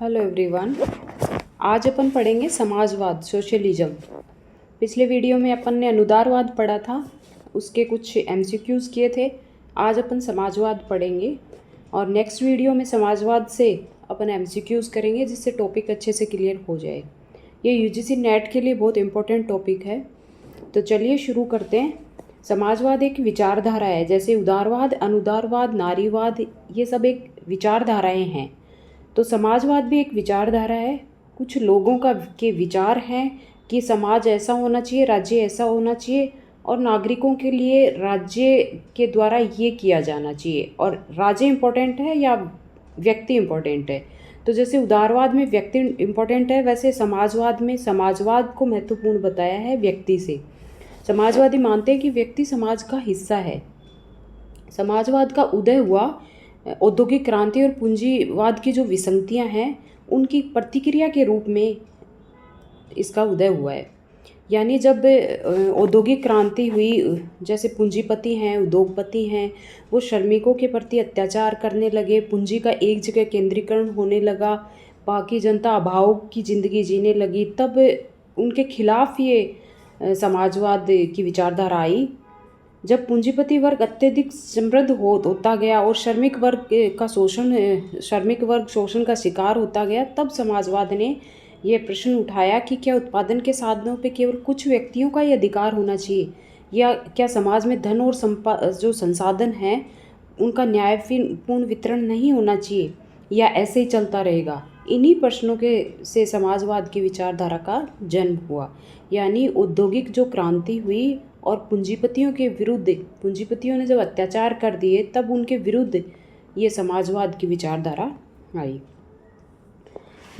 Hello everyone. आज अपन पढ़ेंगे समाजवाद, सोशलिज्म। पिछले वीडियो में अपन ने अनुदारवाद पढ़ा था, उसके कुछ एमसीक्यूज़ किए थे। आज अपन समाजवाद पढ़ेंगे और नेक्स्ट वीडियो में समाजवाद से अपन एमसीक्यूज़ करेंगे, जिससे टॉपिक अच्छे से क्लियर हो जाए। ये यूजीसी नेट के लिए बहुत इंपॉर्टेंट टॉपिक है। तो चलिए शुरू करते हैं। समाजवाद एक विचारधारा है, जैसे उदारवाद, अनुदारवाद, नारीवाद, ये सब एक विचारधाराएं हैं। तो समाजवाद भी एक विचारधारा है। कुछ लोगों के विचार हैं कि समाज ऐसा होना चाहिए, राज्य ऐसा होना चाहिए और नागरिकों के लिए राज्य के द्वारा ये किया जाना चाहिए। और राज्य इम्पोर्टेंट है या व्यक्ति इम्पोर्टेंट है? तो जैसे उदारवाद में व्यक्ति इम्पोर्टेंट है, वैसे समाजवाद में समाजवाद को महत्वपूर्ण बताया है व्यक्ति से। समाजवादी मानते हैं कि व्यक्ति समाज का हिस्सा है। समाजवाद का उदय हुआ औद्योगिक क्रांति और पूंजीवाद की जो विसंगतियां हैं, उनकी प्रतिक्रिया के रूप में इसका उदय हुआ है। यानी जब औद्योगिक क्रांति हुई, जैसे पूंजीपति हैं, उद्योगपति हैं, वो श्रमिकों के प्रति अत्याचार करने लगे, पूंजी का एक जगह केंद्रीकरण होने लगा, बाकी जनता अभाव की ज़िंदगी जीने लगी, तब उनके खिलाफ ये समाजवाद की विचारधारा आई। जब पूंजीपति वर्ग अत्यधिक समृद्ध होता गया और श्रमिक वर्ग शोषण का शिकार होता गया, तब समाजवाद ने यह प्रश्न उठाया कि क्या उत्पादन के साधनों पे केवल कुछ व्यक्तियों का ही अधिकार होना चाहिए, या क्या समाज में धन और जो संसाधन हैं उनका न्यायपूर्ण वितरण नहीं होना चाहिए, या ऐसे ही चलता रहेगा। इन्हीं प्रश्नों से समाजवाद की विचारधारा का जन्म हुआ। यानी औद्योगिक जो क्रांति हुई और पूंजीपतियों के विरुद्ध, पूंजीपतियों ने जब अत्याचार कर दिए, तब उनके विरुद्ध ये समाजवाद की विचारधारा आई।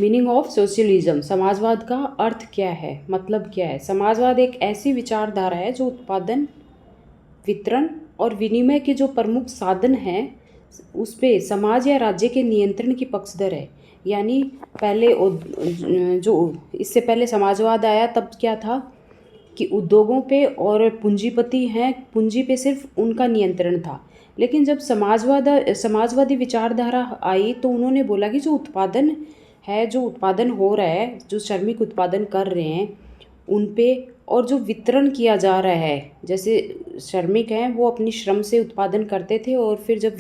मीनिंग ऑफ सोशलिज्म, समाजवाद का अर्थ क्या है, मतलब क्या है? समाजवाद एक ऐसी विचारधारा है जो उत्पादन, वितरण और विनिमय के जो प्रमुख साधन हैं उस पे समाज या राज्य के नियंत्रण की पक्षधर है। यानी पहले जो इससे पहले समाजवाद आया, तब क्या था कि उद्योगों पे और पूंजीपति हैं, पूंजी पे सिर्फ उनका नियंत्रण था। लेकिन जब समाजवादी विचारधारा आई, तो उन्होंने बोला कि जो उत्पादन है, जो उत्पादन हो रहा है, जो श्रमिक उत्पादन कर रहे हैं उन पे, और जो वितरण किया जा रहा है, जैसे श्रमिक हैं वो अपनी श्रम से उत्पादन करते थे और फिर जब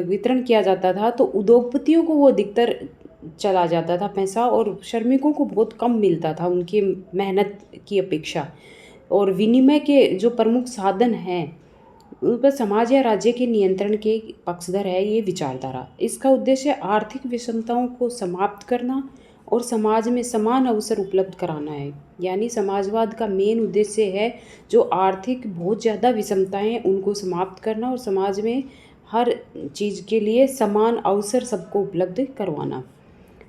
वितरण किया जाता था तो उद्योगपतियों को वो अधिकतर चला जाता था पैसा, और श्रमिकों को बहुत कम मिलता था उनकी मेहनत की अपेक्षा। और विनिमय के जो प्रमुख साधन हैं उन पर समाज या राज्य के नियंत्रण के पक्षधर है ये विचारधारा। इसका उद्देश्य आर्थिक विषमताओं को समाप्त करना और समाज में समान अवसर उपलब्ध कराना है। यानी समाजवाद का मेन उद्देश्य है जो आर्थिक बहुत ज़्यादा विषमताएं हैं उनको समाप्त करना और समाज में हर चीज़ के लिए समान अवसर सबको उपलब्ध करवाना।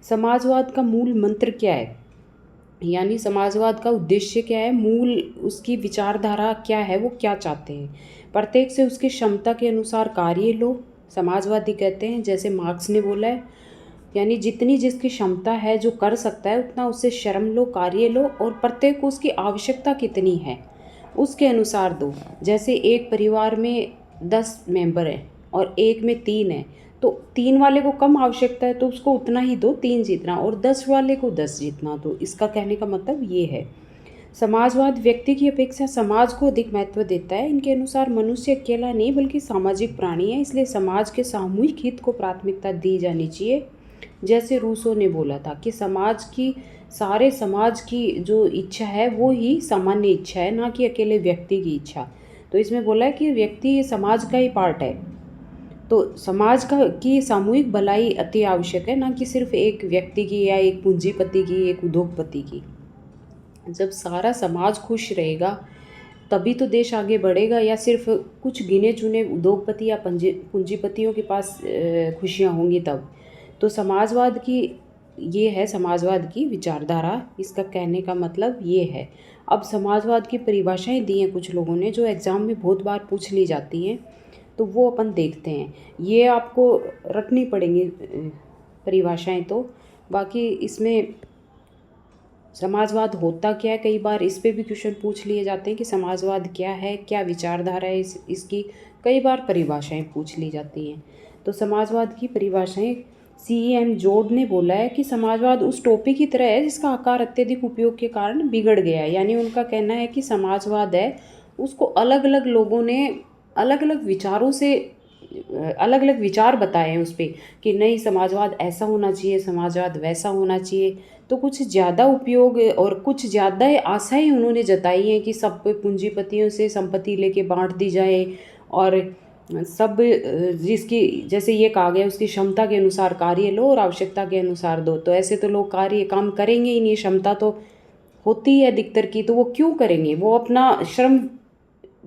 समाजवाद का मूल मंत्र क्या है, यानी समाजवाद का उद्देश्य क्या है, मूल उसकी विचारधारा क्या है, वो क्या चाहते हैं? प्रत्येक से उसकी क्षमता के अनुसार कार्य लो, समाजवादी कहते हैं, जैसे मार्क्स ने बोला है। यानी जितनी जिसकी क्षमता है, जो कर सकता है, उतना उससे श्रम लो, कार्य लो, और प्रत्येक को उसकी आवश्यकता कितनी है उसके अनुसार दो। जैसे एक परिवार में 10 मेंबर हैं और एक में 3 है, तो 3 वाले को कम आवश्यकता है तो उसको उतना ही दो, 3 जितना, और 10 वाले को 10 जितना दो। इसका कहने का मतलब ये है। समाजवाद व्यक्ति की अपेक्षा समाज को अधिक महत्व देता है। इनके अनुसार मनुष्य अकेला नहीं बल्कि सामाजिक प्राणी है, इसलिए समाज के सामूहिक हित को प्राथमिकता दी जानी चाहिए। जैसे रूसो ने बोला था कि सारे समाज की जो इच्छा है वो ही सामान्य इच्छा है, ना कि अकेले व्यक्ति की इच्छा। तो इसमें बोला है कि व्यक्ति समाज का ही पार्ट है, तो समाज की सामूहिक भलाई अति आवश्यक है, ना कि सिर्फ एक व्यक्ति की या एक पूंजीपति की, एक उद्योगपति की। जब सारा समाज खुश रहेगा तभी तो देश आगे बढ़ेगा, या सिर्फ कुछ गिने चुने उद्योगपति या पूंजीपतियों के पास खुशियाँ होंगी तब। तो समाजवाद की विचारधारा, इसका कहने का मतलब ये है। अब समाजवाद की परिभाषाएं दी हैं कुछ लोगों ने, जो एग्ज़ाम में बहुत बार पूछ ली जाती हैं, तो वो अपन देखते हैं। ये आपको रटनी पड़ेंगी परिभाषाएं, तो बाकी इसमें समाजवाद होता क्या है, कई बार इस पे भी क्वेश्चन पूछ लिए जाते हैं कि समाजवाद क्या है, क्या विचारधारा है इसकी, कई बार परिभाषाएं पूछ ली जाती हैं। तो समाजवाद की परिभाषाएं CEM जोड ने बोला है कि समाजवाद उस टोपी की तरह है जिसका आकार अत्यधिक उपयोग के कारण बिगड़ गया है। यानी उनका कहना है कि समाजवाद है, उसको अलग अलग लोगों ने अलग अलग विचारों से अलग अलग विचार बताए हैं उस पर कि नहीं समाजवाद ऐसा होना चाहिए, समाजवाद वैसा होना चाहिए। तो कुछ ज़्यादा उपयोग और कुछ ज़्यादा आशाएं उन्होंने जताई हैं कि सब पूंजीपतियों से संपत्ति लेके बांट दी जाए और सब जिसकी जैसे ये कहा गया उसकी क्षमता के अनुसार कार्य लो और आवश्यकता के अनुसार दो। तो ऐसे तो लोग कार्य काम करेंगे ही नहीं, क्षमता तो होती है अधिकतर की, तो वो क्यों करेंगे, वो अपना श्रम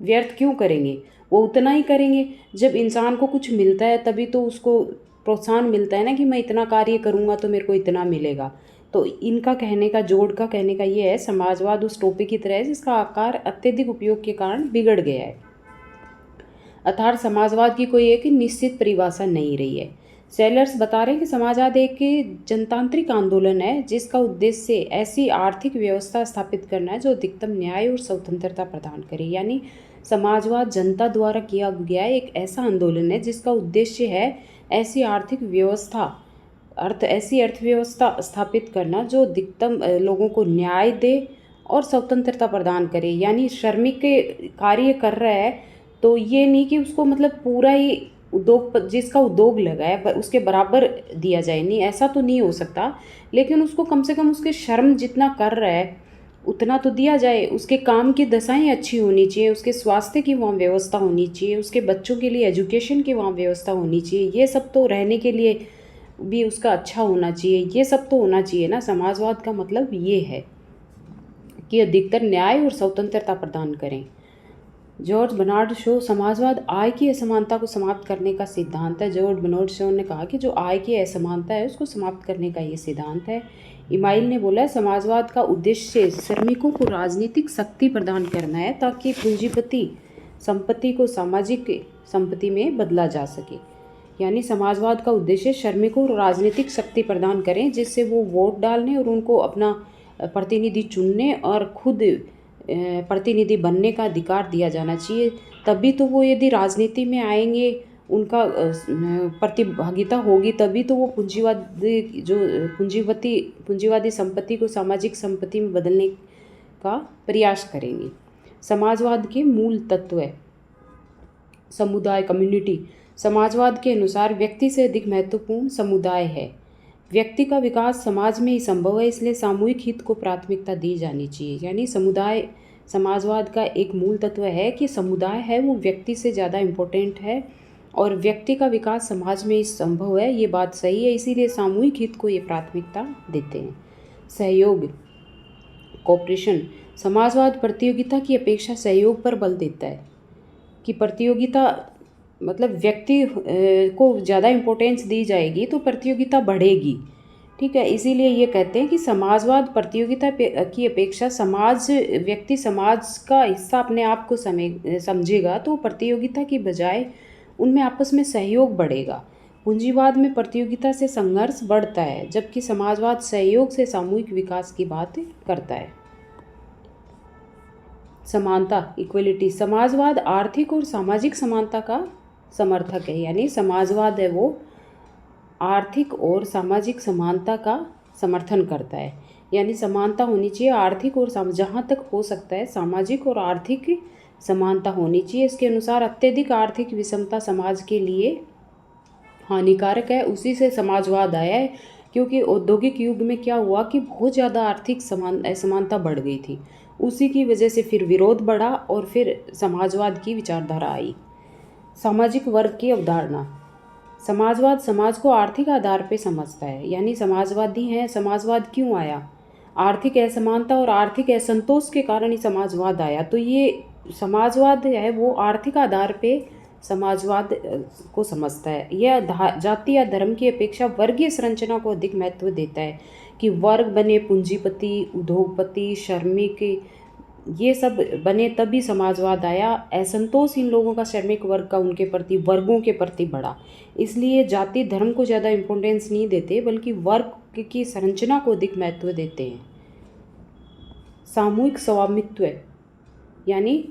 व्यर्थ क्यों करेंगे, वो उतना ही करेंगे। जब इंसान को कुछ मिलता है तभी तो उसको प्रोत्साहन मिलता है ना कि मैं इतना कार्य करूँगा तो मेरे को इतना मिलेगा। तो इनका कहने का जोड़ का कहने का ये है समाजवाद उस टोपी की तरह है जिसका आकार अत्यधिक उपयोग के कारण बिगड़ गया है। अर्थात समाजवाद की कोई एक निश्चित परिभाषा नहीं रही है। सेलर्स बता रहे हैं कि समाजवाद एक जनतांत्रिक आंदोलन है जिसका उद्देश्य ऐसी आर्थिक व्यवस्था स्थापित करना है जो अधिकतम न्याय और स्वतंत्रता प्रदान करे। यानी समाजवाद जनता द्वारा किया गया एक ऐसा आंदोलन है जिसका उद्देश्य है ऐसी आर्थिक व्यवस्था ऐसी अर्थव्यवस्था स्थापित करना जो अधिकतम लोगों को न्याय दे और स्वतंत्रता प्रदान करे। यानी श्रमिक के कार्य कर रहा है तो ये नहीं कि उसको मतलब पूरा ही उद्योग जिसका उद्योग लगा है उसके बराबर दिया जाए, नहीं ऐसा तो नहीं हो सकता, लेकिन उसको कम से कम उसके श्रम जितना कर रहा है उतना तो दिया जाए। उसके काम की दशाएं अच्छी होनी चाहिए, उसके स्वास्थ्य की वहाँ व्यवस्था होनी चाहिए, उसके बच्चों के लिए एजुकेशन की वहाँ व्यवस्था होनी चाहिए, ये सब तो रहने के लिए भी उसका अच्छा होना चाहिए, ये सब तो होना चाहिए ना। समाजवाद का मतलब ये है कि अधिकतर न्याय और स्वतंत्रता प्रदान करें। जॉर्ज बर्नार्ड शो समाजवाद आय की असमानता को समाप्त करने का सिद्धांत है। जॉर्ज बर्नार्ड शो ने कहा कि जो आय की असमानता है उसको समाप्त करने का ये सिद्धांत है। इमाइल ने बोला समाजवाद का उद्देश्य श्रमिकों को राजनीतिक शक्ति प्रदान करना है ताकि पूंजीपति संपत्ति को सामाजिक संपत्ति में बदला जा सके। यानी समाजवाद का उद्देश्य श्रमिकों को राजनीतिक शक्ति प्रदान करें जिससे वो वोट डालने और उनको अपना प्रतिनिधि चुनने और खुद प्रतिनिधि बनने का अधिकार दिया जाना चाहिए। तभी तो वो यदि राजनीति में आएंगे, उनका प्रतिभागिता होगी, तभी तो वो पूंजीवादी संपत्ति को सामाजिक संपत्ति में बदलने का प्रयास करेंगे। समाजवाद के मूल तत्व है समुदाय, कम्युनिटी। समाजवाद के अनुसार व्यक्ति से अधिक महत्वपूर्ण समुदाय है। व्यक्ति का विकास समाज में ही संभव है, इसलिए सामूहिक हित को प्राथमिकता दी जानी चाहिए। यानी समुदाय समाजवाद का एक मूल तत्व है कि समुदाय है वो व्यक्ति से ज़्यादा इम्पोर्टेंट है और व्यक्ति का विकास समाज में ही संभव है, ये बात सही है, इसीलिए सामूहिक हित को ये प्राथमिकता देते हैं। सहयोग, कोऑपरेशन। समाजवाद प्रतियोगिता की अपेक्षा सहयोग पर बल देता है कि प्रतियोगिता मतलब व्यक्ति को ज़्यादा इम्पोर्टेंस दी जाएगी तो प्रतियोगिता बढ़ेगी, ठीक है। इसीलिए ये कहते हैं कि समाजवाद प्रतियोगिता की अपेक्षा व्यक्ति समाज का हिस्सा अपने आप को समझेगा तो प्रतियोगिता की बजाय उनमें आपस में सहयोग बढ़ेगा। पूंजीवाद में प्रतियोगिता से संघर्ष बढ़ता है जबकि समाजवाद सहयोग से सामूहिक विकास की बात करता है। समानता, इक्वलिटी। समाजवाद आर्थिक और सामाजिक समानता का समर्थक है। यानी समाजवाद है वो आर्थिक और सामाजिक समानता का समर्थन करता है। यानी समानता होनी चाहिए आर्थिक और जहाँ तक हो सकता है सामाजिक और आर्थिक समानता होनी चाहिए। इसके अनुसार अत्यधिक आर्थिक विषमता समाज के लिए हानिकारक है, उसी से समाजवाद आया है। क्योंकि औद्योगिक युग में क्या हुआ कि बहुत ज़्यादा आर्थिक असमानता बढ़ गई थी, उसी की वजह से फिर विरोध बढ़ा और फिर समाजवाद की विचारधारा आई। सामाजिक वर्ग की अवधारणा। समाजवाद समाज को आर्थिक आधार पर समझता है। यानी समाजवादी हैं, समाजवाद क्यों आया? आर्थिक असमानता और आर्थिक असंतोष के कारण ही समाजवाद आया। तो ये समाजवाद है वो आर्थिक आधार पे समाजवाद को समझता है। यह जाति या धर्म की अपेक्षा वर्गीय संरचना को अधिक महत्व देता है कि वर्ग बने, पूंजीपति, उद्योगपति, श्रमिक, ये सब बने तभी समाजवाद आया। असंतोष इन लोगों का श्रमिक वर्ग का उनके प्रति, वर्गों के प्रति बढ़ा, इसलिए जाति धर्म को ज़्यादा इम्पोर्टेंस नहीं देते बल्कि वर्ग की संरचना को अधिक महत्व देते हैं। सामूहिक स्वामित्व, यानी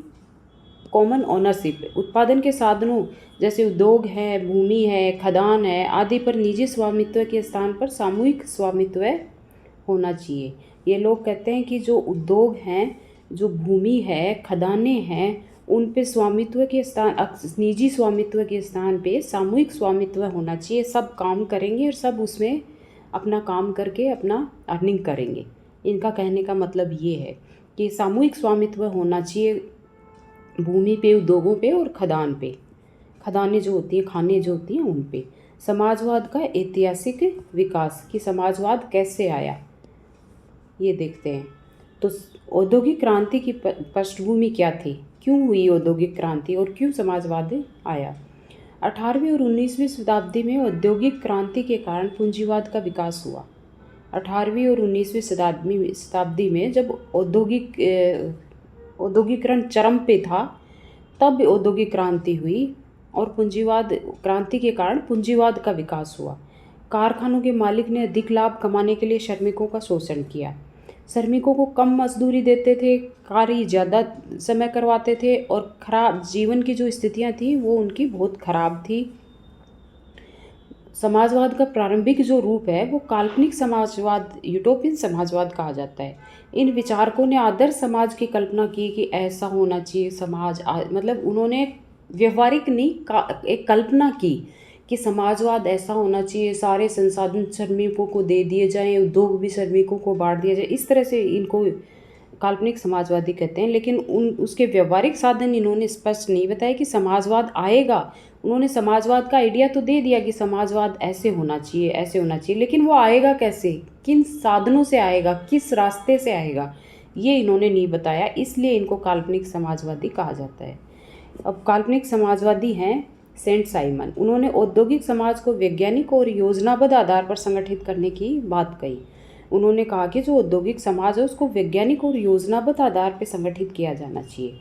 कॉमन ओनरशिप, उत्पादन के साधनों जैसे उद्योग है, भूमि है, खदान है आदि पर निजी स्वामित्व के स्थान पर सामूहिक स्वामित्व होना चाहिए। ये लोग कहते हैं कि जो उद्योग हैं, जो भूमि है, खदानें हैं, उन पे स्वामित्व के स्थान, निजी स्वामित्व के स्थान पे सामूहिक स्वामित्व होना चाहिए। सब काम करेंगे और सब उसमें अपना काम करके अपना अर्निंग करेंगे। इनका कहने का मतलब ये है कि सामूहिक स्वामित्व होना चाहिए भूमि पे, उद्योगों पे और खदान पे, खदानें जो होती हैं, खाने जो होती हैं उन पे। समाजवाद का ऐतिहासिक विकास, कि समाजवाद कैसे आया ये देखते हैं। तो औद्योगिक क्रांति की पृष्ठभूमि क्या थी, क्यों हुई औद्योगिक क्रांति और क्यों समाजवाद आया। 18वीं और 19वीं शताब्दी में औद्योगिक क्रांति के कारण पूंजीवाद का विकास हुआ। 18वीं और 19वीं शताब्दी में जब औद्योगिकरण चरम पे था, तब औद्योगिक क्रांति हुई और पूंजीवाद क्रांति के कारण पूंजीवाद का विकास हुआ। कारखानों के मालिक ने अधिक लाभ कमाने के लिए श्रमिकों का शोषण किया। श्रमिकों को कम मजदूरी देते थे, कार्य ज़्यादा समय करवाते थे और खराब जीवन की जो स्थितियां थी वो उनकी बहुत खराब थी। समाजवाद का प्रारंभिक जो रूप है वो काल्पनिक समाजवाद, यूटोपियन समाजवाद कहा जाता है। इन विचारकों ने आदर्श समाज की कल्पना की कि ऐसा होना चाहिए समाज, मतलब उन्होंने व्यवहारिक नहीं एक कल्पना की कि समाजवाद ऐसा होना चाहिए, सारे संसाधन श्रमिकों को दे दिए जाएं, उद्योग भी श्रमिकों को बांट दिया जाए। इस तरह से इनको काल्पनिक समाजवादी कहते हैं। लेकिन उसके व्यवहारिक साधन इन्होंने स्पष्ट नहीं बताया कि समाजवाद आएगा। उन्होंने समाजवाद का आइडिया तो दे दिया कि समाजवाद ऐसे होना चाहिए, ऐसे होना चाहिए, लेकिन वो आएगा कैसे, किन साधनों से आएगा, किस रास्ते से आएगा, ये इन्होंने नहीं बताया। इसलिए इनको काल्पनिक समाजवादी कहा जाता है। अब काल्पनिक समाजवादी हैं सेंट साइमन। उन्होंने औद्योगिक समाज को वैज्ञानिक और योजनाबद्ध आधार पर संगठित करने की बात कही। उन्होंने कहा कि जो औद्योगिक समाज है उसको वैज्ञानिक और योजनाबद्ध आधार पर संगठित किया जाना चाहिए।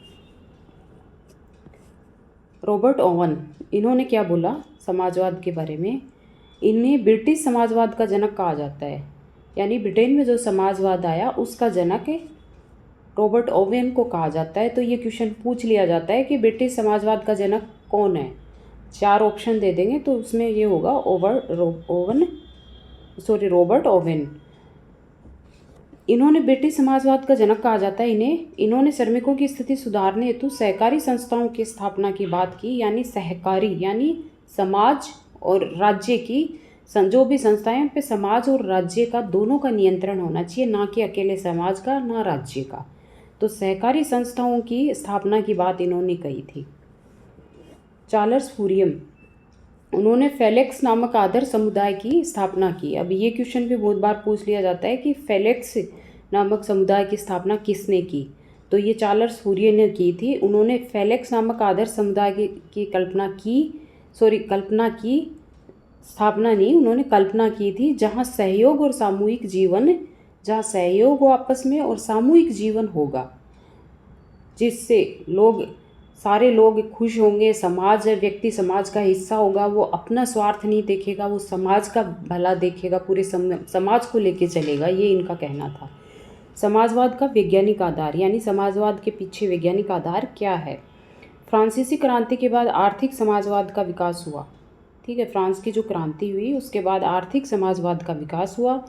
रॉबर्ट ओवन, इन्होंने क्या बोला समाजवाद के बारे में, इन्हें ब्रिटिश समाजवाद का जनक कहा जाता है। यानी ब्रिटेन में जो समाजवाद आया उसका जनक रॉबर्ट ओवन को कहा जाता है। तो ये क्वेश्चन पूछ लिया जाता है कि ब्रिटिश समाजवाद का जनक कौन है। 4 ऑप्शन दे देंगे तो उसमें ये होगा रॉबर्ट ओवन। इन्होंने ब्रिटिश समाजवाद का जनक कहा जाता है। इन्होंने श्रमिकों की स्थिति सुधारने हेतु सहकारी संस्थाओं की स्थापना की बात की। यानी सहकारी यानी समाज और राज्य की जो भी संस्थाएं, पे समाज और राज्य का दोनों का नियंत्रण होना चाहिए, ना कि अकेले समाज का ना राज्य का। तो सहकारी संस्थाओं की स्थापना की बात इन्होंने कही थी। चार्ल्स फूरियम, उन्होंने फेलेक्स नामक आदर्श समुदाय की स्थापना की। अब ये क्वेश्चन भी बहुत बार पूछ लिया जाता है कि फेलेक्स नामक समुदाय की स्थापना किसने की। तो ये चार्ल्स फूरियर ने की थी। उन्होंने फेलेक्स नामक आदर्श समुदाय की स्थापना नहीं, उन्होंने कल्पना की थी, जहाँ सहयोग और सामूहिक जीवन, जहाँ सहयोग हो आपस में और सामूहिक जीवन होगा, जिससे सारे लोग खुश होंगे। समाज व्यक्ति समाज का हिस्सा होगा, वो अपना स्वार्थ नहीं देखेगा, वो समाज का भला देखेगा, पूरे समाज को लेके चलेगा, ये इनका कहना था। समाजवाद का वैज्ञानिक आधार, यानी समाजवाद के पीछे वैज्ञानिक आधार क्या है। फ्रांसीसी क्रांति के बाद आर्थिक समाजवाद का विकास हुआ। ठीक है, फ्रांस की जो क्रांति हुई उसके बाद आर्थिक समाजवाद का विकास हुआ।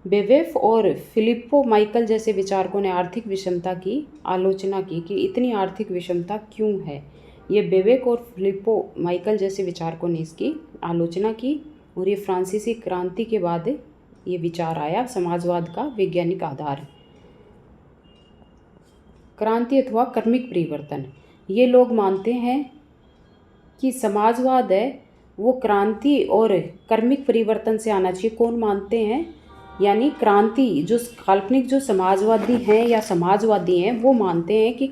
बेवेफ और फिलिप्पो माइकल जैसे विचारकों ने आर्थिक विषमता की आलोचना की कि इतनी आर्थिक विषमता क्यों है। ये बेवेफ और फिलिप्पो माइकल जैसे विचारकों ने इसकी आलोचना की और ये फ्रांसीसी क्रांति के बाद ये विचार आया समाजवाद का वैज्ञानिक आधार। क्रांति अथवा कर्मिक परिवर्तन, ये लोग मानते हैं कि समाजवाद है वो क्रांति और कर्मिक परिवर्तन से आना चाहिए। कौन मानते हैं, यानी क्रांति जो काल्पनिक जो समाजवादी हैं या समाजवादी हैं वो मानते हैं कि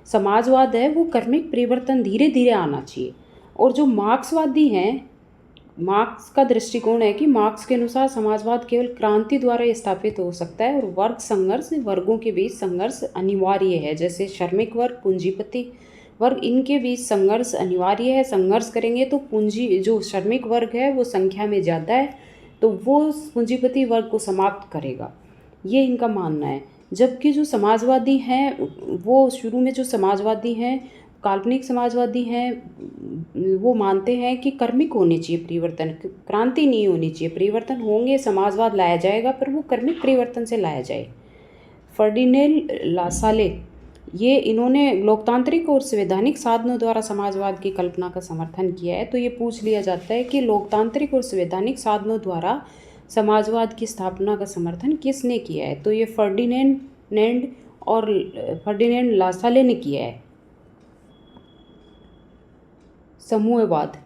समाजवाद है वो कर्मिक परिवर्तन धीरे धीरे आना चाहिए। और जो मार्क्सवादी हैं, मार्क्स का दृष्टिकोण है कि मार्क्स के अनुसार समाजवाद केवल क्रांति द्वारा स्थापित हो सकता है और वर्ग संघर्ष, वर्गों के बीच संघर्ष अनिवार्य है। जैसे श्रमिक वर्ग, पूंजीपति वर्ग, इनके बीच संघर्ष अनिवार्य है। संघर्ष करेंगे तो जो श्रमिक वर्ग है वो संख्या में ज़्यादा है तो वो पूंजीपति वर्ग को समाप्त करेगा, ये इनका मानना है। जबकि जो समाजवादी हैं वो शुरू में जो समाजवादी हैं काल्पनिक समाजवादी हैं वो मानते हैं कि कर्मिक होने चाहिए परिवर्तन, क्रांति नहीं होनी चाहिए। परिवर्तन होंगे, समाजवाद लाया जाएगा, पर वो कर्मिक परिवर्तन से लाया जाए। फर्डिनेंड लासाले इन्होंने लोकतांत्रिक और संवैधानिक साधनों द्वारा समाजवाद की कल्पना का समर्थन किया है। तो ये पूछ लिया जाता है कि लोकतांत्रिक और संवैधानिक साधनों द्वारा समाजवाद की स्थापना का समर्थन किसने किया है? तो ये फर्डिनेंड लासाले ने किया है। समूहवाद,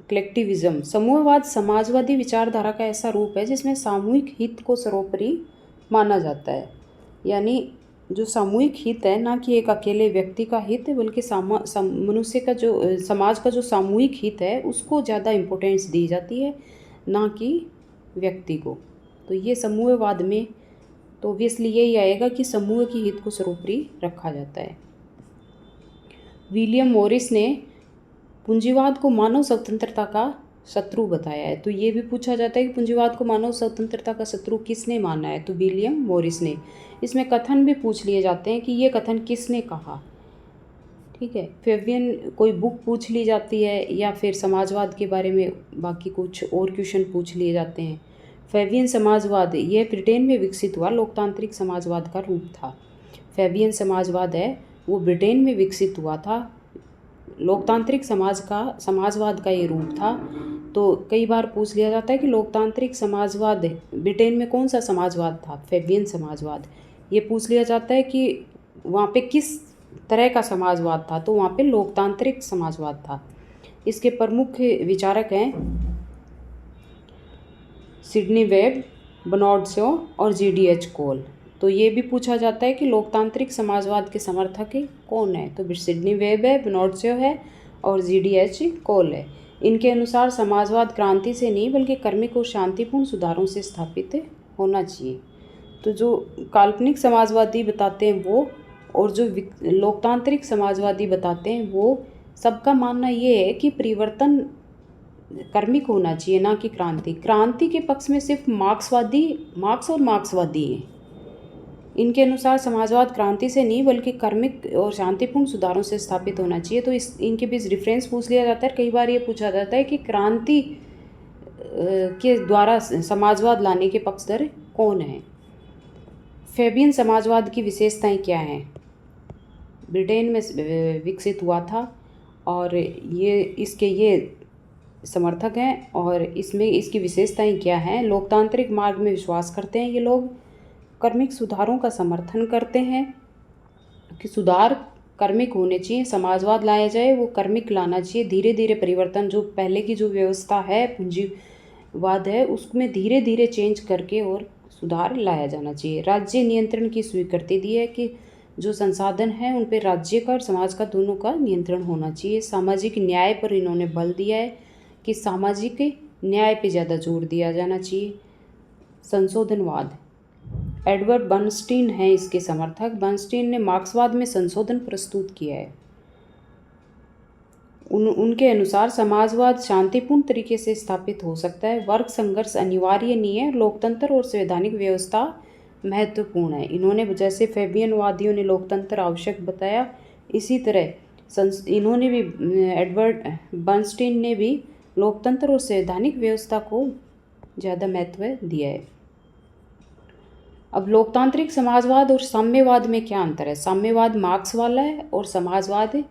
कलेक्टिविज्म। समूहवाद समाजवादी विचारधारा का ऐसा रूप है जिसमें सामूहिक हित को सर्वोपरि माना जाता है। यानी जो सामूहिक हित है, ना कि एक अकेले व्यक्ति का हित, बल्कि मनुष्य का जो समाज का जो सामूहिक हित है उसको ज़्यादा इम्पोर्टेंस दी जाती है, ना कि व्यक्ति को। तो ये समूहवाद में तो ऑब्वियसली यही आएगा कि समूह के हित को सर्वोपरि रखा जाता है। विलियम मॉरिस ने पूंजीवाद को मानव स्वतंत्रता का शत्रु बताया है। तो ये भी पूछा जाता है कि पूंजीवाद को मानव स्वतंत्रता का शत्रु किसने माना है? तो विलियम मॉरिस ने। इसमें कथन भी पूछ लिए जाते हैं कि ये कथन किसने कहा। ठीक है, फेबियन कोई बुक पूछ ली जाती है या फिर समाजवाद के बारे में बाकी कुछ और क्वेश्चन पूछ लिए जाते हैं। फेबियन समाजवाद यह ब्रिटेन में विकसित हुआ लोकतांत्रिक समाजवाद का रूप था। फेबियन समाजवाद है वो ब्रिटेन में विकसित हुआ था, लोकतांत्रिक समाजवाद का ये रूप था। तो कई बार पूछ लिया जाता है कि लोकतांत्रिक समाजवाद ब्रिटेन में कौन सा समाजवाद था? फेबियन समाजवाद। ये पूछ लिया जाता है कि वहाँ पे किस तरह का समाजवाद था? तो वहाँ पे लोकतांत्रिक समाजवाद था। इसके प्रमुख विचारक हैं सिडनी वेब, बर्नार्ड शॉ और GDH कोल। तो ये भी पूछा जाता है कि लोकतांत्रिक समाजवाद के समर्थक कौन है? तो सिडनी वेब है, बर्नार्ड शॉ है और GDH कोल है। इनके अनुसार समाजवाद क्रांति से नहीं बल्कि कर्मिक और शांतिपूर्ण सुधारों से स्थापित होना चाहिए। तो जो काल्पनिक समाजवादी बताते हैं वो, और जो लोकतांत्रिक समाजवादी बताते हैं वो, सबका मानना ये है कि परिवर्तन कर्मिक होना चाहिए, ना कि क्रांति। क्रांति के पक्ष में सिर्फ मार्क्स और मार्क्सवादी हैं। इनके अनुसार समाजवाद क्रांति से नहीं बल्कि कर्मिक और शांतिपूर्ण सुधारों से स्थापित होना चाहिए। तो इनके बीच डिफरेंस पूछ लिया जाता है। कई बार ये पूछा जाता है कि क्रांति के द्वारा समाजवाद लाने के पक्षधर कौन है? फेबियन समाजवाद की विशेषताएं क्या हैं? ब्रिटेन में विकसित हुआ था और ये समर्थक हैं। और इसमें इसकी विशेषताएं क्या हैं? लोकतांत्रिक मार्ग में विश्वास करते हैं ये लोग, कर्मिक सुधारों का समर्थन करते हैं कि सुधार कर्मिक होने चाहिए, समाजवाद लाया जाए वो कर्मिक लाना चाहिए। धीरे धीरे परिवर्तन, जो पहले की जो व्यवस्था है पूंजीवाद है उसमें धीरे धीरे चेंज करके और सुधार लाया जाना चाहिए। राज्य नियंत्रण की स्वीकृति दी है कि जो संसाधन है उन पर राज्य का और समाज का दोनों का नियंत्रण होना चाहिए। सामाजिक न्याय पर इन्होंने बल दिया है कि सामाजिक न्याय पे ज़्यादा जोर दिया जाना चाहिए। संशोधनवाद, एडवर्ड बर्नस्टीन है इसके समर्थक। बर्नस्टीन ने मार्क्सवाद में संशोधन प्रस्तुत किया है। उनके अनुसार समाजवाद शांतिपूर्ण तरीके से स्थापित हो सकता है, वर्ग संघर्ष अनिवार्य नहीं है, लोकतंत्र और संवैधानिक व्यवस्था महत्वपूर्ण है। इन्होंने जैसे फेबियनवादियों ने लोकतंत्र आवश्यक बताया, इसी तरह इन्होंने भी, एडवर्ड बर्नस्टीन ने भी लोकतंत्र और संवैधानिक व्यवस्था को ज़्यादा महत्व दिया है। अब लोकतांत्रिक समाजवाद और साम्यवाद में क्या अंतर है? साम्यवाद मार्क्स वाला है और समाजवाद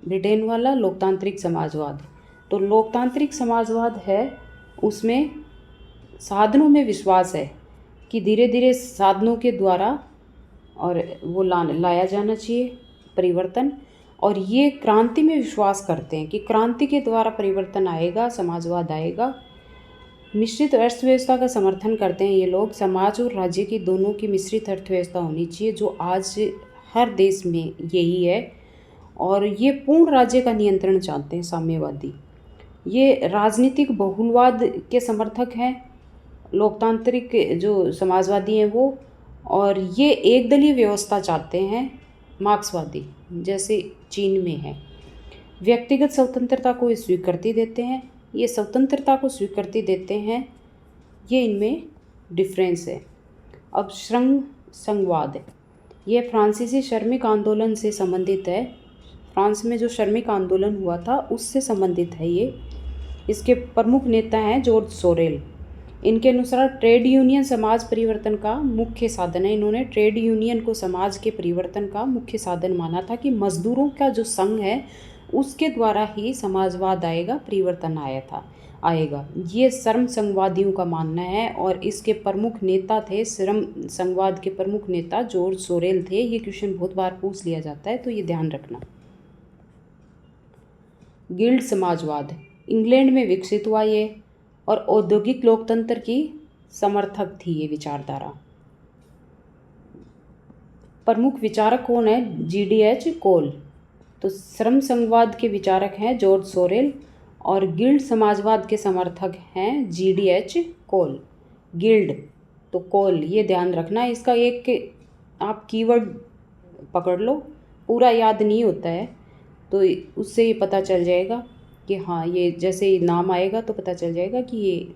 ब्रिटेन वाला लोकतांत्रिक समाजवाद। तो लोकतांत्रिक समाजवाद है उसमें साधनों में विश्वास है कि धीरे धीरे साधनों के द्वारा और वो लाया जाना चाहिए परिवर्तन। और ये क्रांति में विश्वास करते हैं कि क्रांति के द्वारा परिवर्तन आएगा, समाजवाद आएगा। मिश्रित अर्थव्यवस्था का समर्थन करते हैं ये लोग। समाज और राज्य की दोनों की मिश्रित अर्थव्यवस्था होनी चाहिए, जो आज हर देश में यही है। और ये पूर्ण राज्य का नियंत्रण चाहते हैं साम्यवादी। ये राजनीतिक बहुलवाद के समर्थक हैं लोकतांत्रिक जो समाजवादी हैं वो। और ये एक दलीय व्यवस्था चाहते हैं मार्क्सवादी, जैसे चीन में है। व्यक्तिगत स्वतंत्रता को स्वीकृति देते हैं, ये स्वतंत्रता को स्वीकृति देते हैं, ये इनमें डिफरेंस है। अब श्रम संघवाद, ये फ्रांसीसी श्रमिक आंदोलन से संबंधित है। फ्रांस में जो श्रमिक आंदोलन हुआ था उससे संबंधित है ये। इसके प्रमुख नेता हैं जॉर्ज सोरेल। इनके अनुसार ट्रेड यूनियन समाज परिवर्तन का मुख्य साधन है। इन्होंने ट्रेड यूनियन को समाज के परिवर्तन का मुख्य साधन माना था कि मजदूरों का जो संघ है उसके द्वारा ही समाजवाद आएगा, परिवर्तन आएगा। ये श्रम संघवादियों का मानना है और इसके प्रमुख नेता थे, श्रम संघवाद के प्रमुख नेता जॉर्ज सोरेल थे। ये क्वेश्चन बहुत बार पूछ लिया जाता है तो ये ध्यान रखना। गिल्ड समाजवाद इंग्लैंड में विकसित हुआ ये, और औद्योगिक लोकतंत्र की समर्थक थी ये विचारधारा। प्रमुख विचारक कौन है? GDH कोल। तो श्रम संघवाद के विचारक हैं जॉर्ज सोरेल और गिल्ड समाजवाद के समर्थक हैं GDH कोल। गिल्ड तो कोल, ये ध्यान रखना। इसका एक आप कीवर्ड पकड़ लो, पूरा याद नहीं होता है तो उससे ये पता चल जाएगा कि हाँ, ये जैसे ही नाम आएगा तो पता चल जाएगा कि ये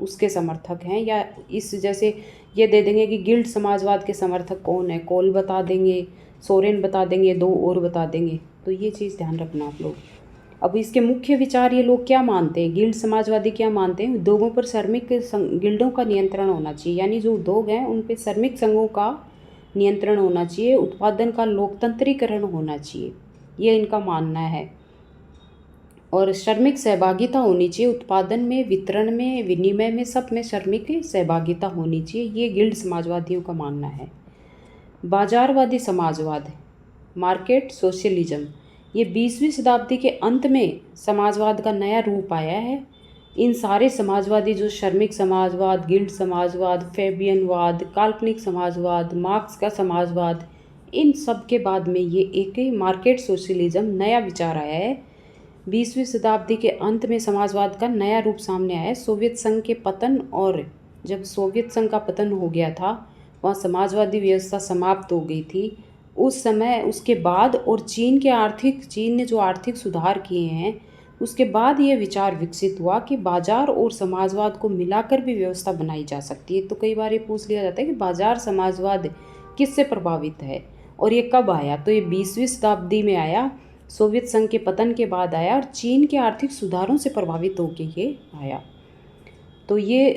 उसके समर्थक हैं। या इस जैसे ये दे देंगे कि गिल्ड समाजवाद के समर्थक कौन है, कोल बता देंगे, सोरेन बता देंगे, दो और बता देंगे। तो ये चीज़ ध्यान रखना आप लोग। अब इसके मुख्य विचार ये लोग क्या मानते हैं, गिल्ड समाजवादी क्या मानते हैं? उद्योगों पर श्रमिक गिल्डों का नियंत्रण होना चाहिए, यानी जो उद्योग हैं उन पर श्रमिक संघों का नियंत्रण होना चाहिए, उत्पादन का लोकतंत्रीकरण होना चाहिए, ये इनका मानना है। और श्रमिक सहभागिता होनी चाहिए, उत्पादन में, वितरण में, विनिमय में, सब में श्रमिक सहभागिता होनी चाहिए, ये गिल्ड समाजवादियों का मानना है। बाजारवादी समाजवाद, मार्केट सोशलिज्म, ये 20वीं शताब्दी के अंत में समाजवाद का नया रूप आया है। इन सारे समाजवादी जो श्रमिक समाजवाद, गिल्ड समाजवाद, फैबियनवाद, काल्पनिक समाजवाद, मार्क्स का समाजवाद, इन सब के बाद में ये एक मार्केट सोशलिज्म नया विचार आया है। 20वीं शताब्दी के अंत में समाजवाद का नया रूप सामने आया है। सोवियत संघ के पतन, और जब सोवियत संघ का पतन हो गया था वहाँ समाजवादी व्यवस्था समाप्त हो गई थी उस समय। उसके बाद और चीन ने जो आर्थिक सुधार किए हैं उसके बाद ये विचार विकसित हुआ कि बाजार और समाजवाद को मिलाकर भी व्यवस्था बनाई जा सकती है। तो कई बार ये पूछ लिया जाता है कि बाजार समाजवाद किससे प्रभावित है और ये कब आया? तो ये 20वीं शताब्दी में आया, सोवियत संघ के पतन के बाद आया और चीन के आर्थिक सुधारों से प्रभावित होकर ये आया। तो ये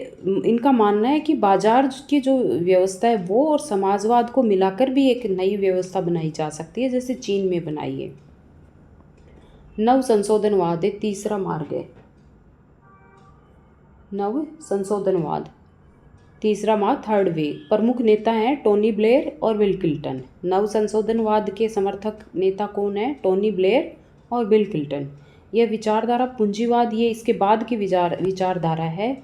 इनका मानना है कि बाजार की जो व्यवस्था है वो और समाजवाद को मिलाकर भी एक नई व्यवस्था बनाई जा सकती है, जैसे चीन में बनाई है। नव संशोधनवाद एक तीसरा मार्ग है। नव संशोधनवाद तीसरा मार्ग, थर्ड वे। प्रमुख नेता हैं टोनी ब्लेयर और बिल क्लिंटन। नव संशोधनवाद के समर्थक नेता कौन है? टोनी ब्लेयर और बिल क्लिंटन। यह विचारधारा पूंजीवाद, ये इसके बाद की विचारधारा है,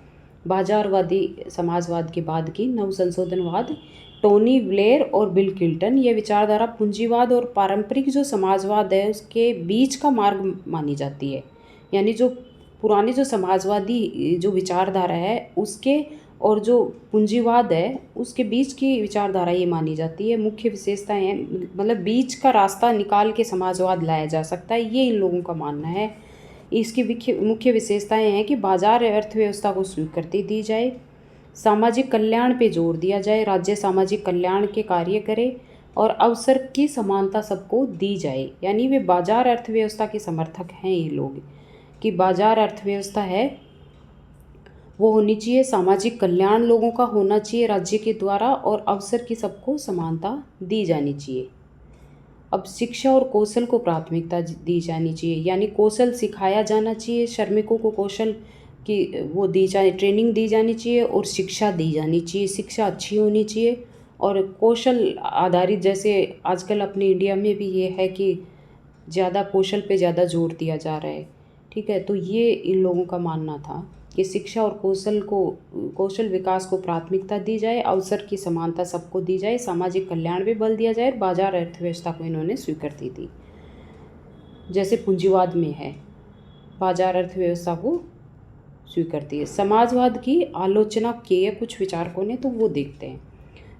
बाजारवादी समाजवाद के बाद की। नव संशोधनवाद, टोनी ब्लेयर और बिल क्लिंटन, ये विचारधारा पूंजीवाद और पारंपरिक जो समाजवाद है उसके बीच का मार्ग मानी जाती है। यानी जो पुरानी जो समाजवादी जो विचारधारा है उसके और जो पूंजीवाद है उसके बीच की विचारधारा ये मानी जाती है। मुख्य विशेषताएं हैं, मतलब बीच का रास्ता निकाल के समाजवाद लाया जा सकता है, ये इन लोगों का मानना है। इसकी मुख्य विशेषताएं हैं कि बाजार अर्थव्यवस्था को स्वीकृति दी जाए, सामाजिक कल्याण पे जोर दिया जाए, राज्य सामाजिक कल्याण के कार्य करे और अवसर की समानता सबको दी जाए। यानी वे बाजार अर्थव्यवस्था के समर्थक हैं ये लोग, कि बाजार अर्थव्यवस्था है वो होनी चाहिए, सामाजिक कल्याण लोगों का होना चाहिए राज्य के द्वारा और अवसर की सबको समानता दी जानी चाहिए। अब शिक्षा और कौशल को प्राथमिकता दी जानी चाहिए, यानी कौशल सिखाया जाना चाहिए, श्रमिकों को कौशल की वो दी जाए, ट्रेनिंग दी जानी चाहिए और शिक्षा दी जानी चाहिए। शिक्षा अच्छी होनी चाहिए और कौशल आधारित, जैसे आजकल अपने इंडिया में भी ये है कि ज़्यादा कौशल पे ज़्यादा जोर दिया जा रहा है, ठीक है। तो ये इन लोगों का मानना था कि शिक्षा और कौशल विकास को प्राथमिकता दी जाए, अवसर की समानता सबको दी जाए, सामाजिक कल्याण पे बल दिया जाए, बाजार अर्थव्यवस्था को इन्होंने स्वीकृति दी, जैसे पूंजीवाद में है, बाजार अर्थव्यवस्था को स्वीकृति है। समाजवाद की आलोचना किए कुछ विचारकों ने, तो वो देखते हैं।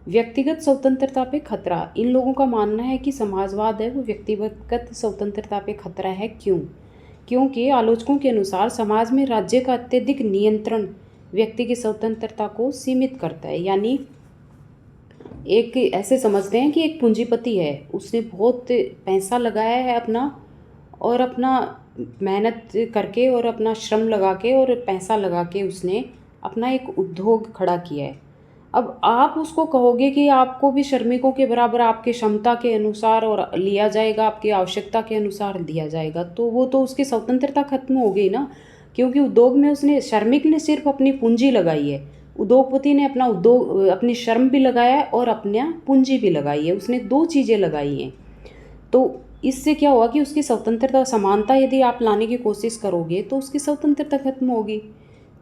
व्यक्तिगत स्वतंत्रता पे खतरा, इन लोगों का मानना है कि समाजवाद है वो व्यक्तिगत स्वतंत्रता पे खतरा है। क्योंकि आलोचकों के अनुसार समाज में राज्य का अत्यधिक नियंत्रण व्यक्ति की स्वतंत्रता को सीमित करता है। यानी एक ऐसे समझते हैं कि एक पूंजीपति है, उसने बहुत पैसा लगाया है अपना, और अपना मेहनत करके और अपना श्रम लगा के और पैसा लगा के उसने अपना एक उद्योग खड़ा किया है। अब आप उसको कहोगे कि आपको भी श्रमिकों के बराबर आपकी क्षमता के अनुसार और लिया जाएगा, आपकी आवश्यकता के अनुसार दिया जाएगा, तो वो तो उसकी स्वतंत्रता खत्म हो गई ना। क्योंकि उद्योग में उसने, श्रमिक ने सिर्फ अपनी पूंजी लगाई है, उद्योगपति ने अपना उद्योग, अपनी श्रम भी लगाया है और अपना पूंजी भी लगाई है, उसने दो चीज़ें लगाई हैं। तो इससे क्या हुआ कि उसकी स्वतंत्रता, समानता यदि आप लाने की कोशिश करोगे तो उसकी स्वतंत्रता खत्म होगी।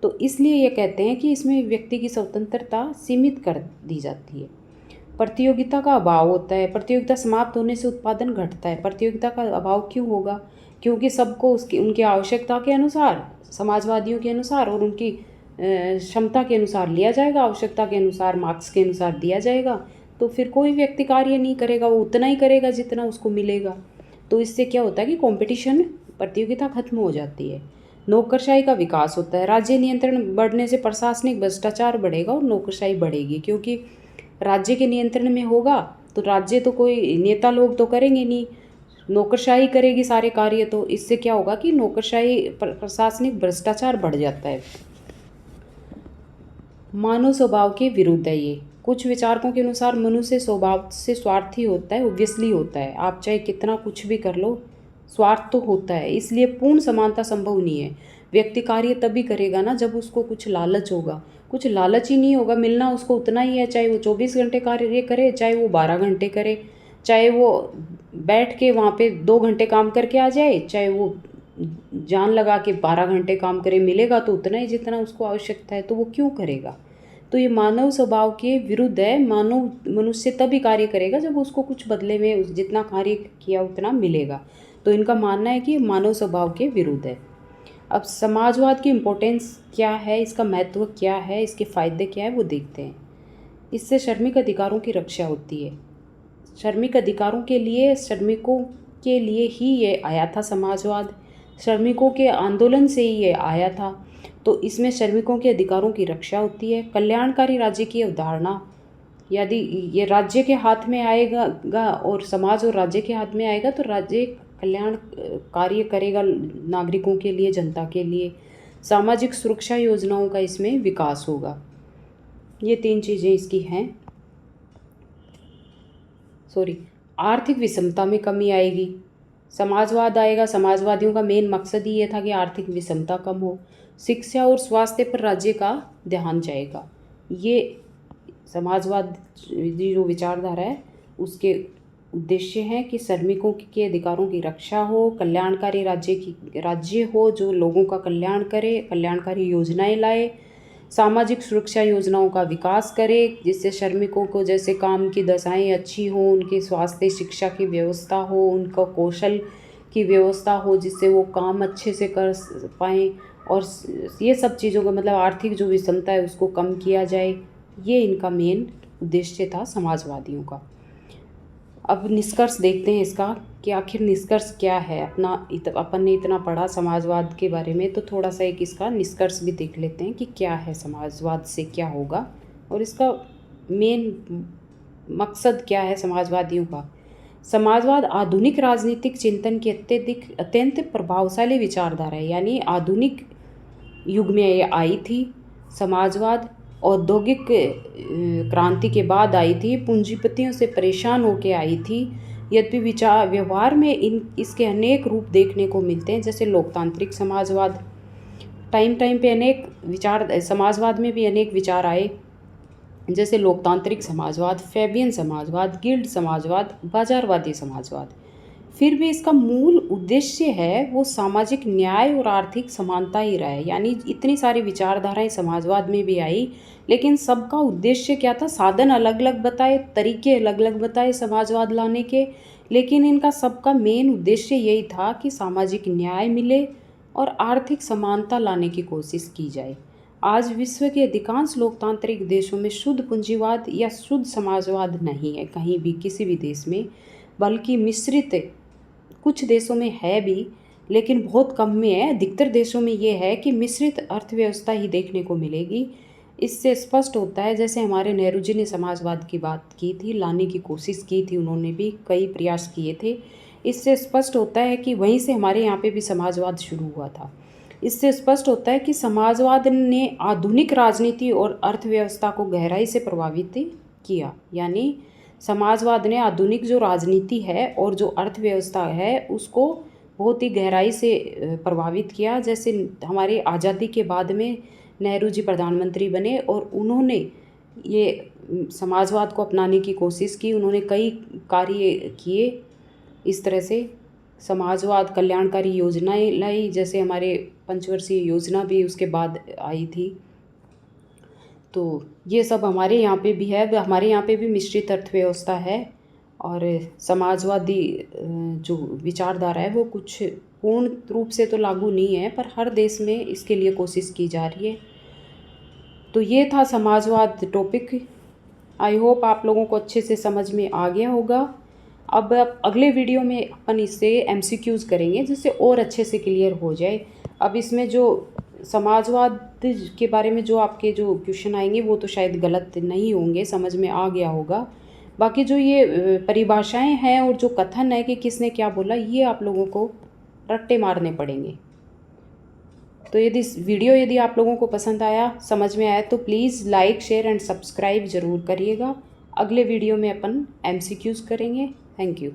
तो इसलिए ये कहते हैं कि इसमें व्यक्ति की स्वतंत्रता सीमित कर दी जाती है। प्रतियोगिता का अभाव होता है, प्रतियोगिता समाप्त होने से उत्पादन घटता है। प्रतियोगिता का अभाव क्यों होगा? क्योंकि सबको उसकी, उनकी आवश्यकता के अनुसार, समाजवादियों के अनुसार और उनकी क्षमता के अनुसार लिया जाएगा, आवश्यकता के अनुसार, मार्क्स के अनुसार दिया जाएगा। तो फिर कोई व्यक्ति कार्य नहीं करेगा, वो उतना ही करेगा जितना उसको मिलेगा। तो इससे क्या होता है कि कंपटीशन, प्रतियोगिता खत्म हो जाती है। नौकरशाही का विकास होता है। राज्य नियंत्रण बढ़ने से प्रशासनिक भ्रष्टाचार बढ़ेगा और नौकरशाही बढ़ेगी, क्योंकि राज्य के नियंत्रण में होगा तो राज्य तो कोई नेता लोग तो करेंगे नहीं, नौकरशाही करेगी सारे कार्य। तो इससे क्या होगा कि नौकरशाही, प्रशासनिक भ्रष्टाचार बढ़ जाता है। मानव स्वभाव के विरुद्ध है ये। कुछ विचारकों के अनुसार मनुष्य स्वभाव से स्वार्थी होता है, ऑब्वियसली होता है। आप चाहे कितना कुछ भी कर लो, स्वार्थ तो होता है, इसलिए पूर्ण समानता संभव नहीं है। व्यक्ति कार्य तभी करेगा ना जब उसको कुछ लालच होगा। कुछ लालच ही नहीं होगा, मिलना उसको उतना ही है, चाहे वो 24 घंटे कार्य करे, चाहे वो 12 घंटे करे, चाहे वो बैठ के वहाँ पे 2 घंटे काम करके आ जाए, चाहे वो जान लगा के 12 घंटे काम करे, मिलेगा तो उतना ही जितना उसको आवश्यकता है, तो वो क्यों करेगा? तो ये मानव स्वभाव के विरुद्ध है। मानव मनुष्य तभी कार्य करेगा जब उसको कुछ बदले में जितना कार्य किया उतना मिलेगा। तो इनका मानना है कि मानव स्वभाव के विरुद्ध है। अब समाजवाद की इम्पोर्टेंस क्या है, इसका महत्व क्या है, इसके फ़ायदे क्या है, वो देखते हैं। इससे श्रमिक अधिकारों की रक्षा होती है। श्रमिक अधिकारों के लिए, श्रमिकों के लिए ही ये आया था समाजवाद, श्रमिकों के आंदोलन से ही ये आया था। तो इसमें श्रमिकों के अधिकारों की रक्षा होती है। कल्याणकारी राज्य की अवधारणा, यदि ये राज्य के हाथ में आएगा और समाज और राज्य के हाथ में आएगा तो राज्य कल्याण कार्य करेगा नागरिकों के लिए, जनता के लिए। सामाजिक सुरक्षा योजनाओं का इसमें विकास होगा। ये 3 चीज़ें इसकी हैं। आर्थिक विषमता में कमी आएगी। समाजवाद आएगा, समाजवादियों का मेन मकसद ही ये था कि आर्थिक विषमता कम हो। शिक्षा और स्वास्थ्य पर राज्य का ध्यान जाएगा। ये समाजवाद जो विचारधारा है उसके उद्देश्य हैं कि श्रमिकों के अधिकारों की रक्षा हो, कल्याणकारी राज्य हो जो लोगों का कल्याण करे, कल्याणकारी योजनाएं लाए, सामाजिक सुरक्षा योजनाओं का विकास करे जिससे श्रमिकों को जैसे काम की दशाएं अच्छी हो, उनके स्वास्थ्य, शिक्षा की व्यवस्था हो, उनका कौशल की व्यवस्था हो जिससे वो काम अच्छे से कर पाएँ, और ये सब चीज़ों का मतलब आर्थिक जो विषमता है उसको कम किया जाए। ये इनका मेन उद्देश्य था समाजवादियों का। अब निष्कर्ष देखते हैं इसका कि आखिर निष्कर्ष क्या है। अपन ने इतना पढ़ा समाजवाद के बारे में, तो थोड़ा सा एक इसका निष्कर्ष भी देख लेते हैं कि क्या है, समाजवाद से क्या होगा और इसका मेन मकसद क्या है समाजवादियों का। समाजवाद आधुनिक राजनीतिक चिंतन की अत्यंत प्रभावशाली विचारधारा है। यानी आधुनिक युग में ये आई थी। समाजवाद औद्योगिक क्रांति के बाद आई थी, पूंजीपतियों से परेशान होकर आई थी। यद्यपि विचार व्यवहार में इसके अनेक रूप देखने को मिलते हैं, जैसे लोकतांत्रिक समाजवाद। टाइम पे अनेक विचार, समाजवाद में भी अनेक विचार आए, जैसे लोकतांत्रिक समाजवाद, फैबियन समाजवाद, गिल्ड समाजवाद, बाजारवादी समाजवाद। फिर भी इसका मूल उद्देश्य है वो सामाजिक न्याय और आर्थिक समानता ही रहा है। यानी इतनी सारी विचारधाराएं समाजवाद में भी आई, लेकिन सबका उद्देश्य क्या था? साधन अलग अलग बताए, तरीके अलग अलग बताए समाजवाद लाने के, लेकिन इनका सबका मेन उद्देश्य यही था कि सामाजिक न्याय मिले और आर्थिक समानता लाने की कोशिश की जाए। आज विश्व के अधिकांश लोकतांत्रिक देशों में शुद्ध पूंजीवाद या शुद्ध समाजवाद नहीं है, कहीं भी किसी भी देश में, बल्कि मिश्रित कुछ देशों में है भी, लेकिन बहुत कम में है। अधिकतर देशों में ये है कि मिश्रित अर्थव्यवस्था ही देखने को मिलेगी। इससे स्पष्ट होता है, जैसे हमारे नेहरू जी ने समाजवाद की बात की थी, लाने की कोशिश की थी, उन्होंने भी कई प्रयास किए थे। इससे स्पष्ट होता है कि वहीं से हमारे यहाँ पे भी समाजवाद शुरू हुआ था। इससे स्पष्ट होता है कि समाजवाद ने आधुनिक राजनीति और अर्थव्यवस्था को गहराई से प्रभावित किया। यानी समाजवाद ने आधुनिक जो राजनीति है और जो अर्थव्यवस्था है उसको बहुत ही गहराई से प्रभावित किया। जैसे हमारी आज़ादी के बाद में नेहरू जी प्रधानमंत्री बने और उन्होंने ये समाजवाद को अपनाने की कोशिश की। उन्होंने कई कार्य किए, इस तरह से समाजवाद कल्याणकारी योजनाएं लाई, जैसे हमारे पंचवर्षीय योजना भी उसके बाद आई थी। तो ये सब हमारे यहाँ पे भी है, हमारे यहाँ पे भी मिश्रित अर्थव्यवस्था है और समाजवादी जो विचारधारा है वो कुछ पूर्ण रूप से तो लागू नहीं है, पर हर देश में इसके लिए कोशिश की जा रही है। तो ये था समाजवाद टॉपिक। आई होप आप लोगों को अच्छे से समझ में आ गया होगा। अब अगले वीडियो में अपन इससे MCQs करेंगे जिससे और अच्छे से क्लियर हो जाए। अब इसमें जो समाजवाद के बारे में जो आपके जो क्वेश्चन आएंगे वो तो शायद गलत नहीं होंगे, समझ में आ गया होगा। बाकी जो ये परिभाषाएं हैं और जो कथन है कि किसने क्या बोला, ये आप लोगों को रट्टे मारने पड़ेंगे। तो यदि आप लोगों को पसंद आया, समझ में आया, तो please like share and subscribe ज़रूर करिएगा। अगले वीडियो में अपन MCQs करेंगे। Thank you.